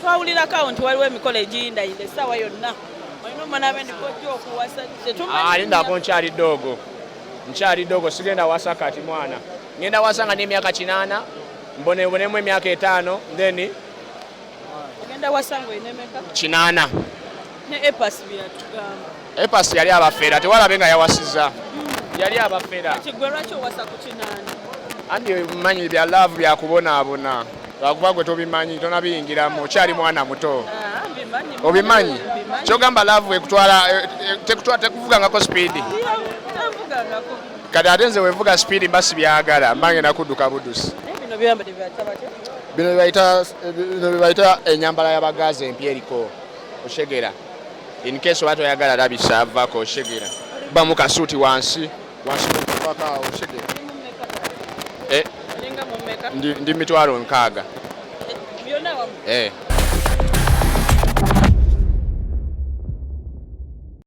twawulira kawunti waliwo emikolo egiyindayinda essaawa yonna olina omwana be ndikojja okuwasa lindako nkyali ddogo sigenda wasa kati mwana ngenda wasa nga n'emyaka 8 mbonebonemu emyaka 5 then ogenda wasa ng'olina emeka 8 ne epasi byatugamba epasi yali abafeera tewalabe nga yawasiza yali abafeera kigwe lwaki owasa ku 8 andi bimanyi bya love byakubonaabona lwakuba gwe tobimanyi tonabiyingiramu okyali mwana muto obimanyi kyogamba love ekutwala tekuvugangako sipiidi kati ate nze wevuga sipiidi mba sibyagala mbange nakudduka budusi bino byebayita enyambala y'abagazi empya eriko oshegera in case oba toyagala labisa avako oshegera ba mu kasuuti wansi paka oshegera ndi 6,000 byonna wamu